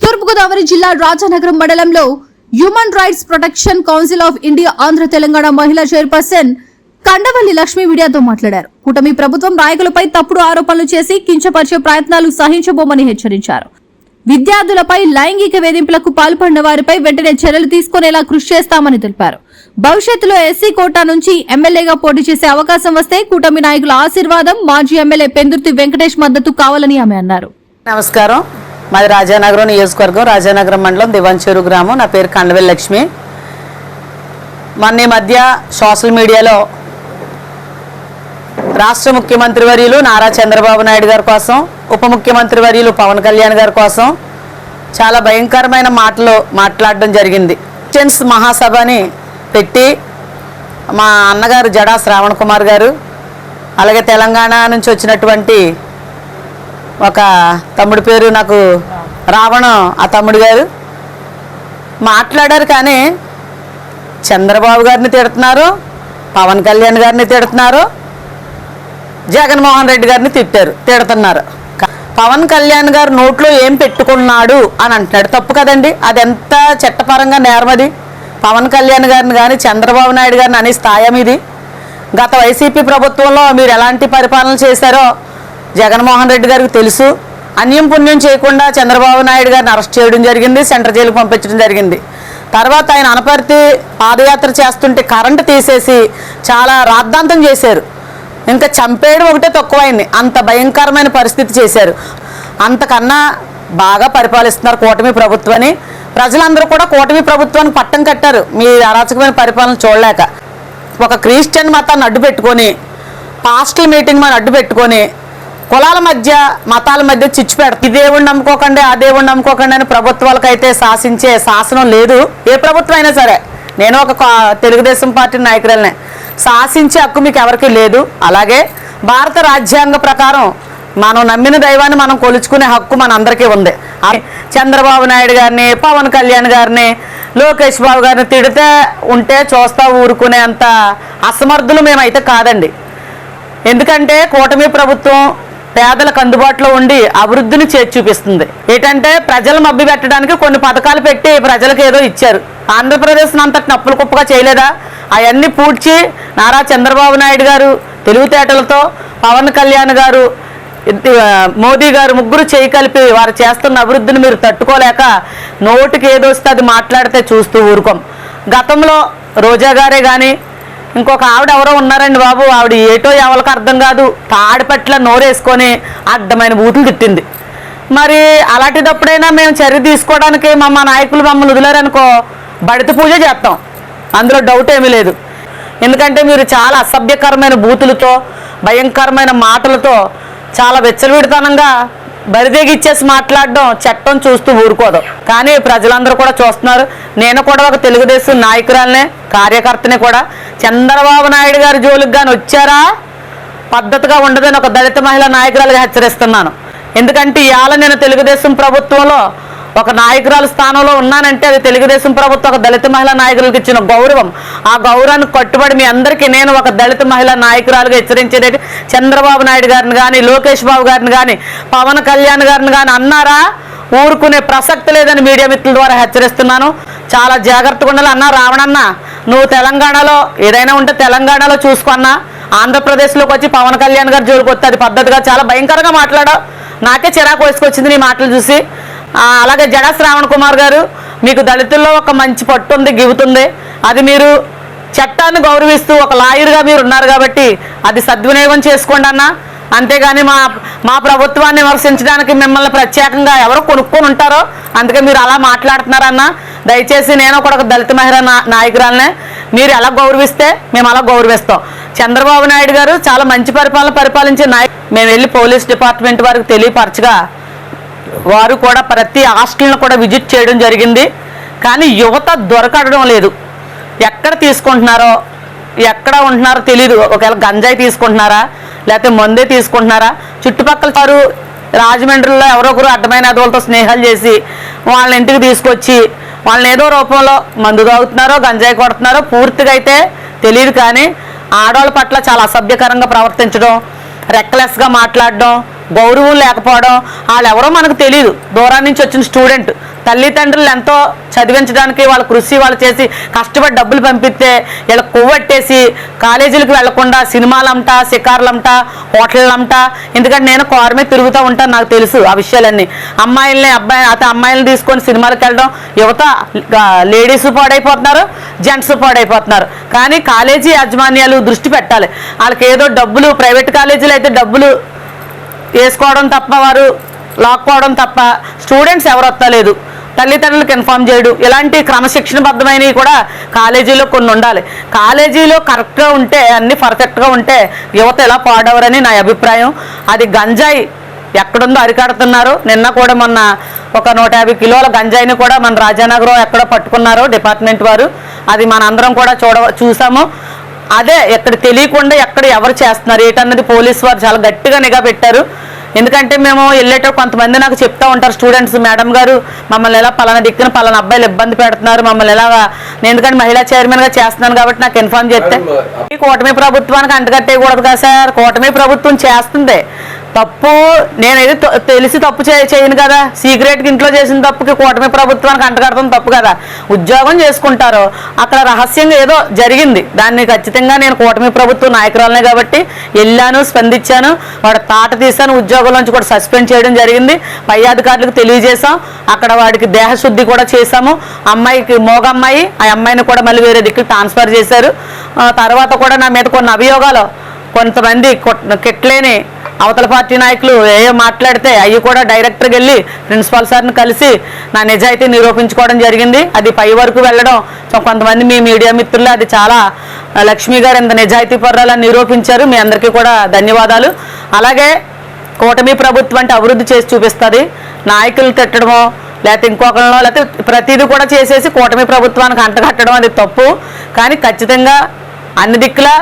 తూర్పుగోదావరి జిల్లా రాజానగరం మండలంలో human rights protection council of India Andhra Telangana మహిళా చైర్పర్సన్ కండవల్లి లక్ష్మి మీడియాతో మాట్లాడారు. కూటమి ప్రభుత్వం నాయకులపై తప్పుడు ఆరోపణలు చేసి కించపరిచే ప్రయత్నాలు సహించబోమని హెచ్చరించారు. విద్యార్థులపై లైంగిక వేధింపులకు పాల్పడిన వారిపై వెంటనే చర్యలు తీసుకునేలా కృషి చేస్తామని తెలిపారు. భవిష్యత్తులో ఎస్సీ కోటా నుంచి ఎమ్మెల్యేగా పోటీ చేసే అవకాశం వస్తే కూటమి నాయకుల ఆశీర్వాదం, మాజీ ఎమ్మెల్యే పెందుర్తి వెంకటేష్ మద్దతు కావాలని ఆమె అన్నారు. నమస్కారం. మాది రాజానగరం నియోజకవర్గం, రాజానగరం మండలం, దివాన్చెరు గ్రామం. నా పేరు కండవల్లి లక్ష్మి. మొన్న ఈ మధ్య సోషల్ మీడియాలో రాష్ట్ర ముఖ్యమంత్రి వర్యులు నారా చంద్రబాబు నాయుడు గారి కోసం, ఉప ముఖ్యమంత్రి వర్యులు పవన్ కళ్యాణ్ గారి కోసం చాలా భయంకరమైన మాటలు మాట్లాడడం జరిగింది. క్రిస్టియన్స్ మహాసభని పెట్టి మా అన్నగారు జడా శ్రావణ్ కుమార్ గారు, అలాగే తెలంగాణ నుంచి వచ్చినటువంటి ఒక తమ్ముడి పేరు నాకు రావణ, ఆ తమ్ముడు గారు మాట్లాడారు. కానీ చంద్రబాబు గారిని తిడుతున్నారు, పవన్ కళ్యాణ్ గారిని తిడుతున్నారు, జగన్మోహన్ రెడ్డి గారిని తిడుతున్నారు. పవన్ కళ్యాణ్ గారు నోట్లో ఏం పెట్టుకున్నాడు అని అంటున్నాడు. తప్పు కదండి, అది ఎంత చట్టపరంగా నేరమది. పవన్ కళ్యాణ్ గారిని కానీ చంద్రబాబు నాయుడు గారిని అనే స్థాయి ఇది. గత వైసీపీ ప్రభుత్వంలో మీరు ఎలాంటి పరిపాలన చేశారో జగన్మోహన్ రెడ్డి గారికి తెలుసు. అన్యం పుణ్యం చేయకుండా చంద్రబాబు నాయుడు గారిని అరెస్ట్ చేయడం జరిగింది, సెంట్రల్ జైలుకు పంపించడం జరిగింది. తర్వాత ఆయన అనపర్తి పాదయాత్ర చేస్తుంటే కరెంటు తీసేసి చాలా రాద్ధాంతం చేశారు. ఇంకా చంపేయడం ఒకటే తక్కువైంది, అంత భయంకరమైన పరిస్థితి చేశారు. అంతకన్నా బాగా పరిపాలిస్తున్నారు కూటమి ప్రభుత్వాన్ని. ప్రజలందరూ కూడా కూటమి ప్రభుత్వానికి పట్టం కట్టారు మీ అరాచకమైన పరిపాలన చూడలేక. ఒక క్రిస్టియన్ మతాన్ని అడ్డు పెట్టుకొని, పాస్టల్ మీటింగ్ మన అడ్డు పెట్టుకొని, కులాల మధ్య మతాల మధ్య చిచ్చు పెడతారు. ఈ దేవుణ్ణి నమ్ముకోకండి, ఆ దేవుణ్ణి నమ్ముకోకండి అని ప్రభుత్వాలకైతే శాసించే శాసనం లేదు. ఏ ప్రభుత్వం అయినా సరే, నేను ఒక తెలుగుదేశం పార్టీ నాయకురాలనే, శాసించే హక్కు మీకు ఎవరికి లేదు. అలాగే భారత రాజ్యాంగ ప్రకారం మనం నమ్మిన దైవాన్ని మనం కొలుచుకునే హక్కు మనందరికీ ఉంది. చంద్రబాబు నాయుడు గారిని, పవన్ కళ్యాణ్ గారిని, లోకేష్ బాబు గారిని తిడితే ఉంటే చూస్తా ఊరుకునే అంత అసమర్థులు మేమైతే కాదండి. ఎందుకంటే కూటమి ప్రభుత్వం పేదలకు అందుబాటులో ఉండి అభివృద్ధిని చేసి చూపిస్తుంది. ఏంటంటే ప్రజలు మభ్య పెట్టడానికి కొన్ని పథకాలు పెట్టి ప్రజలకు ఏదో ఇచ్చారు. ఆంధ్రప్రదేశ్ని అంతటి నప్పులు కుప్పగా చేయలేదా? అవన్నీ పూడ్చి నారా చంద్రబాబు నాయుడు గారు తెలివితేటలతో, పవన్ కళ్యాణ్ గారు, మోదీ గారు ముగ్గురు చేయి కలిపి వారు చేస్తున్న అభివృద్ధిని మీరు తట్టుకోలేక నోటికి ఏదొస్తే అది మాట్లాడితే చూస్తూ ఊరుకోం. గతంలో రోజా గారే కానీ ఇంకొక ఆవిడ ఎవరో ఉన్నారండి బాబు, ఆవిడ ఏటో ఎవరికి అర్థం కాదు, తాడిపట్ల నోరేసుకొని అడ్డమైన బూతులు తిట్టింది. మరి అలాంటిదప్పుడైనా మేము చర్య తీసుకోవడానికి మా నాయకులు మమ్మల్ని వదిలేరనుకో బడిత పూజ చేస్తాం, అందులో డౌట్ ఏమీ లేదు. ఎందుకంటే మీరు చాలా అసభ్యకరమైన బూతులతో, భయంకరమైన మాటలతో చాలా వెచ్చలవిడితనంగా బరిదేగిచ్చేసి మాట్లాడడం చట్టం చూస్తూ ఊరుకోదు. కానీ ప్రజలందరూ కూడా చూస్తున్నారు. నేను కూడా ఒక తెలుగుదేశం నాయకురాలనే, కార్యకర్తనే కూడా. చంద్రబాబు నాయుడు గారి జోలికి కానీ వచ్చారా పద్ధతిగా ఉండదని ఒక దళిత మహిళా నాయకురాలుగా హెచ్చరిస్తున్నాను. ఎందుకంటే ఇవాళ నేను తెలుగుదేశం ప్రభుత్వంలో ఒక నాయకురాలు స్థానంలో ఉన్నానంటే అది తెలుగుదేశం ప్రభుత్వం ఒక దళిత మహిళా నాయకులకు ఇచ్చిన గౌరవం. ఆ గౌరవానికి కట్టుబడి మీ అందరికీ నేను ఒక దళిత మహిళా నాయకురాలుగా హెచ్చరించేది, చంద్రబాబు నాయుడు గారిని కానీ, లోకేష్ బాబు గారిని కానీ, పవన్ కళ్యాణ్ గారిని కానీ అన్నారా ఊరుకునే ప్రసక్తి లేదని మీడియా మిత్రుల ద్వారా హెచ్చరిస్తున్నాను. చాలా జాగ్రత్తగా ఉండాలి. అన్నా రావణన్నా, నువ్వు తెలంగాణలో ఏదైనా ఉంటే తెలంగాణలో చూసుకున్నా, ఆంధ్రప్రదేశ్లోకి వచ్చి పవన్ కళ్యాణ్ గారు జోలికి వస్తే అది పద్ధతిగా చాలా భయంకరంగా మాట్లాడావు. నాకే చిరాకు వేసుకొచ్చింది నీ మాటలు చూసి. అలాగే జడా శ్రావణ్ కుమార్ గారు, మీకు దళితుల్లో ఒక మంచి పట్టు ఉంది, గివుతుంది. అది మీరు చట్టాన్ని గౌరవిస్తూ ఒక లాయర్గా మీరు ఉన్నారు కాబట్టి అది సద్వినియోగం చేసుకోండి అన్న. అంతేగాని మా ప్రభుత్వాన్ని విమర్శించడానికి మిమ్మల్ని ప్రత్యేకంగా ఎవరో కొనుక్కొని ఉంటారో అందుకే మీరు అలా మాట్లాడుతున్నారన్న. దయచేసి నేను కూడా ఒక దళిత మహిళా నాయకురాలనే, మీరు ఎలా గౌరవిస్తే మేము అలా గౌరవిస్తాం. చంద్రబాబు నాయుడు గారు చాలా మంచి పరిపాలించే మేము వెళ్ళి పోలీస్ డిపార్ట్మెంట్ వారికి తెలియపరచగా వారు కూడా ప్రతి హాస్టల్ను కూడా విజిట్ చేయడం జరిగింది. కానీ యువత దొరకడం లేదు. ఎక్కడ తీసుకుంటున్నారో, ఎక్కడ ఉంటున్నారో తెలియదు. ఒకవేళ గంజాయి తీసుకుంటున్నారా, లేకపోతే మందే తీసుకుంటున్నారా, చుట్టుపక్కల వారు రాజమండ్రిలో ఎవరో ఒకరు అడ్డమైన అదవులతో స్నేహాలు చేసి వాళ్ళని ఇంటికి తీసుకొచ్చి వాళ్ళని ఏదో రూపంలో మందు తాగుతున్నారో, గంజాయి కొడుతున్నారో పూర్తిగా అయితే తెలియదు. కానీ ఆడవాళ్ళ పట్ల చాలా అసభ్యకరంగా ప్రవర్తించడం, రెక్లెస్గా మాట్లాడడం, గౌరవం లేకపోవడం, వాళ్ళు ఎవరో మనకు తెలియదు, దూరం నుంచి వచ్చిన స్టూడెంట్, తల్లిదండ్రులు ఎంతో చదివించడానికి వాళ్ళ కృషి వాళ్ళు చేసి కష్టపడి డబ్బులు పంపిస్తే వీళ్ళ కొవ్వట్టేసి కాలేజీలకు వెళ్లకుండా సినిమాలంట, షికార్లంట, హోటళ్ళంట. ఎందుకంటే నేను కారు మీద తిరుగుతూ ఉంటాను, నాకు తెలుసు ఆ విషయాలన్నీ. అమ్మాయిలను తీసుకొని సినిమాలకు వెళ్ళడం, యువత లేడీస్ పాడైపోతున్నారు, జెంట్స్ పాడైపోతున్నారు. కానీ కాలేజీ యాజమాన్యాలు దృష్టి పెట్టాలి. వాళ్ళకి ఏదో డబ్బులు, ప్రైవేట్ కాలేజీలు అయితే డబ్బులు వేసుకోవడం తప్ప, వారు లాక్కోవడం తప్ప స్టూడెంట్స్ ఎవరు వస్తలేదు, తల్లిదండ్రులకు ఇన్ఫార్మ్ చేయడం, ఇలాంటి క్రమశిక్షణబద్ధమైనవి కూడా కాలేజీలో కొన్ని ఉండాలి. కాలేజీలో కరెక్ట్గా ఉంటే, అన్ని పర్ఫెక్ట్గా ఉంటే యువత ఎలా పాడవరని నా అభిప్రాయం. అది గంజాయి ఎక్కడుందో అరికడుతున్నారు. నిన్న కూడా మొన్న ఒక 150 కిలోల గంజాయిని కూడా మన రాజానగరం ఎక్కడో పట్టుకున్నారు డిపార్ట్మెంట్ వారు. అది మనందరం కూడా చూసాము. అదే ఎక్కడ తెలియకుండా ఎక్కడ ఎవరు చేస్తున్నారు ఏంటన్నది పోలీసు వారు చాలా గట్టిగా నిఘా పెట్టారు. ఎందుకంటే మేము వెళ్ళేటప్పుడు కొంతమంది నాకు చెప్తా ఉంటారు స్టూడెంట్స్, మేడం గారు మమ్మల్ని ఎలా పలానా దిక్కున పలానా అబ్బాయిలు ఇబ్బంది పెడుతున్నారు, మమ్మల్ని ఎలా, నేను ఎందుకంటే మహిళా చైర్మన్గా చేస్తున్నాను కాబట్టి నాకు ఇన్ఫార్మ్ చేస్తే, ఈ కూటమి ప్రభుత్వానికి అంటగట్టేయకూడదు కదా సార్. కూటమి ప్రభుత్వం చేస్తుంది తప్పు, నేనైతే తెలిసి తప్పు చేయను కదా. సీక్రెట్గా ఇంట్లో చేసిన తప్పుకి కూటమి ప్రభుత్వానికి అంటగడతాం తప్పు కదా. ఉద్యోగం చేసుకుంటారు, అక్కడ రహస్యంగా ఏదో జరిగింది, దాన్ని ఖచ్చితంగా నేను కూటమి ప్రభుత్వ నాయకురాలనే కాబట్టి వెళ్ళాను, స్పందించాను, వాడు తాట తీశాను, ఉద్యోగంలోంచి కూడా సస్పెండ్ చేయడం జరిగింది. పై అధికారులకు తెలియజేశాం, అక్కడ వాడికి దేహశుద్ధి కూడా చేశాము. అమ్మాయికి మోగమ్మాయి, ఆ అమ్మాయిని కూడా మళ్ళీ వేరే దిక్కు ట్రాన్స్ఫర్ చేశారు. తర్వాత కూడా నా మీద కొన్ని అభియోగాలు, కొంతమంది కిట్లేని అవతల పార్టీ నాయకులు ఏయో మాట్లాడితే అవి కూడా డైరెక్టర్కి వెళ్ళి ప్రిన్సిపాల్ సార్ని కలిసి నా నిజాయితీ నిరూపించుకోవడం జరిగింది. అది పై వరకు వెళ్ళడం, కొంతమంది మీ మీడియా మిత్రులు అది చాలా లక్ష్మి గారు ఇంత నిజాయితీ పర్రాలని నిరూపించారు. మీ అందరికీ కూడా ధన్యవాదాలు. అలాగే కూటమి ప్రభుత్వం అంటే అభివృద్ధి చేసి చూపిస్తుంది. నాయకులు తిట్టడమో లేకపోతే ఇంకొకరినో లేకపోతే ప్రతిదీ కూడా చేసేసి కూటమి ప్రభుత్వానికి అంటగట్టడం అది తప్పు. కానీ ఖచ్చితంగా అన్ని దిక్కులా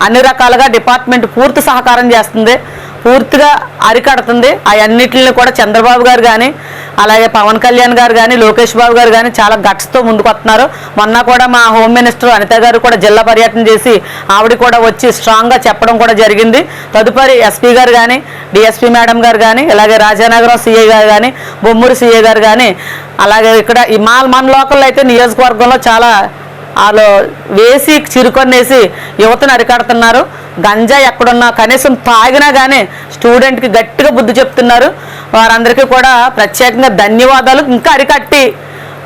అన్ని రకాలుగా డిపార్ట్మెంట్ పూర్తి సహకారం చేస్తుంది, పూర్తిగా అరికడుతుంది. అవన్నిటిని కూడా చంద్రబాబు గారు కానీ, అలాగే పవన్ కళ్యాణ్ గారు కానీ, లోకేష్ బాబు గారు కానీ చాలా గట్స్తో ముందుకు వస్తున్నారు. మొన్న కూడా మా హోమ్ మినిస్టర్ అనిత గారు కూడా జిల్లా పర్యటన చేసి ఆవిడ కూడా వచ్చి స్ట్రాంగ్గా చెప్పడం కూడా జరిగింది. తదుపరి ఎస్పీ గారు కానీ, డిఎస్పీ మేడం గారు కానీ, అలాగే రాజానగరం సిఐ గారు కానీ, బొమ్మూరు సిఐ గారు కానీ, అలాగే ఇక్కడ ఈ మన లోకల్లో అయితే నియోజకవర్గంలో చాలా వాళ్ళు వేసి చిరుకొన్నేసి యువతను అరికడుతున్నారు. గంజా ఎక్కడున్నా కనీసం తాగినా కానీ స్టూడెంట్కి గట్టిగా బుద్ధి చెప్తున్నారు. వారందరికీ కూడా ప్రత్యేకంగా ధన్యవాదాలు. ఇంకా అరికట్టి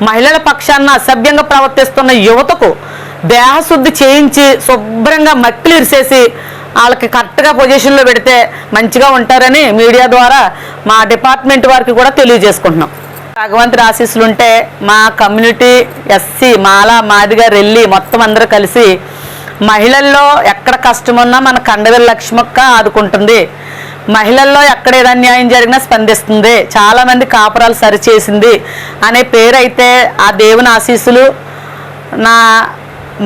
మహిళల పక్షాన అసభ్యంగా ప్రవర్తిస్తున్న యువతకు దేహశుద్ధి చేయించి శుభ్రంగా మట్టిలు ఇరిసేసి వాళ్ళకి కరెక్ట్గా పొజిషన్లో పెడితే మంచిగా ఉంటారని మీడియా ద్వారా మా డిపార్ట్మెంట్ వారికి కూడా తెలియజేసుకుంటున్నాం. భగవంతుడి ఆశీస్సులు ఉంటే మా కమ్యూనిటీ ఎస్సీ, మాల, మాదిగ, రెల్లి మొత్తం అందరూ కలిసి మహిళల్లో ఎక్కడ కష్టం ఉన్నా మన కండవెల్లి లక్ష్మక్క ఆదుకుంటుంది. మహిళల్లో ఎక్కడ ఏదైనా అన్యాయం జరిగినా స్పందిస్తుంది. చాలామంది కాపురాలు సరిచేసింది అనే పేరు అయితే ఆ దేవుని ఆశీస్సులు, నా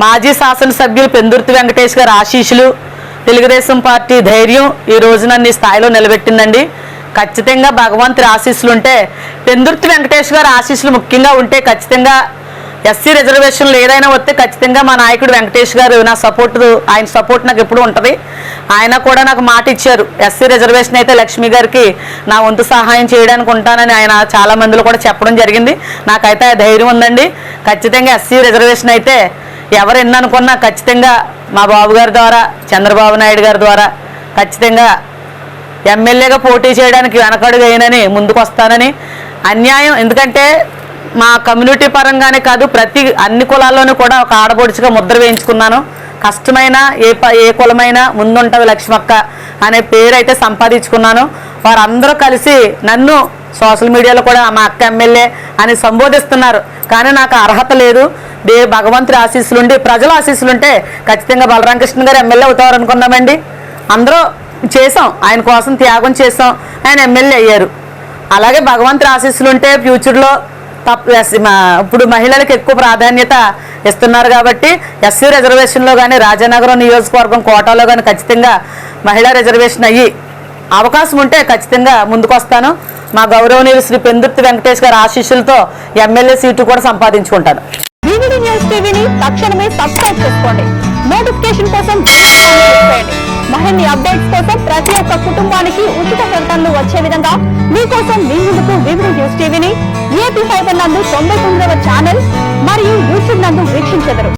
మాజీ శాసనసభ్యులు పెందుర్తి వెంకటేష్ గారి ఆశీస్సులు, తెలుగుదేశం పార్టీ ధైర్యం ఈ రోజు నన్ను ఈ స్థాయిలో నిలబెట్టిందండి. ఖచ్చితంగా భగవంతుడి ఆశీస్సులు ఉంటే, పెందుర్తి వెంకటేష్ గారి ఆశీస్సులు ముఖ్యంగా ఉంటే ఖచ్చితంగా ఎస్సీ రిజర్వేషన్లు ఏదైనా వస్తే ఖచ్చితంగా మా నాయకుడు వెంకటేష్ గారు నా సపోర్ట్, ఆయన సపోర్ట్ నాకు ఎప్పుడు ఉంటుంది. ఆయన కూడా నాకు మాట ఇచ్చారు, ఎస్సీ రిజర్వేషన్ అయితే లక్ష్మి గారికి నా వంతు సహాయం చేయడానికి ఉంటానని ఆయన చాలా మందిలో కూడా చెప్పడం జరిగింది. నాకైతే ధైర్యం ఉందండి. ఖచ్చితంగా ఎస్సీ రిజర్వేషన్ అయితే ఎవరు ఎన్ననుకున్నా ఖచ్చితంగా మా బాబు గారి ద్వారా, చంద్రబాబు నాయుడు గారి ద్వారా ఖచ్చితంగా ఎమ్మెల్యేగా పోటీ చేయడానికి వెనకడుగు వేయనని ముందుకు వస్తానని. అన్యాయం, ఎందుకంటే మా కమ్యూనిటీ పరంగానే కాదు అన్ని కులాల్లోనూ కూడా ఒక ఆడపడుచుగా ముద్ర వేయించుకున్నాను. కష్టమైన ఏ కులమైనా ముందుంటుంది లక్ష్మక్క అనే పేరు అయితే సంపాదించుకున్నాను. వారందరూ కలిసి నన్ను సోషల్ మీడియాలో కూడా మా అక్క ఎమ్మెల్యే అని సంబోధిస్తున్నారు. కానీ నాకు అర్హత లేదు. భగవంతుడి ఆశీస్సులుండి, ప్రజల ఆశీస్సులుంటే ఖచ్చితంగా బలరామకృష్ణ గారు ఎమ్మెల్యే అవుతారు అనుకున్నామండి. అందరూ చేసాం, ఆయన కోసం త్యాగం చేసాం, ఆయన ఎమ్మెల్యే అయ్యారు. అలాగే భగవంతుడి ఆశీస్సులు ఉంటే ఫ్యూచర్లో ఇప్పుడు మహిళలకు ఎక్కువ ప్రాధాన్యత ఇస్తున్నారు కాబట్టి ఎస్సీ రిజర్వేషన్లో కానీ, రాజానగరం నియోజకవర్గం కోటాలో కానీ ఖచ్చితంగా మహిళా రిజర్వేషన్ అయ్యి అవకాశం ఉంటే ఖచ్చితంగా ముందుకు వస్తాను. మా గౌరవనీయులు శ్రీ పెందుర్తి వెంకటేష్ గారి ఆశీస్సులతో ఎమ్మెల్యే సీటు కూడా సంపాదించుకుంటాను. న్యూస్ టీవీని తక్షణమే సబ్స్క్రైబ్ చేసుకోండి. నోటిఫికేషన్ కోసం మరిన్ని అప్డేట్స్ కోసం ప్రతి ఒక్క కుటుంబానికి ఉచిత నోటిఫికేషన్లు వచ్చే విధంగా మీకోసం మీ ముందుకు వివిధ న్యూస్ టీవీని ఏపీ 5 నందు 99వ ఛానల్ మరియు యూట్యూబ్ నందు వీక్షించెదరు.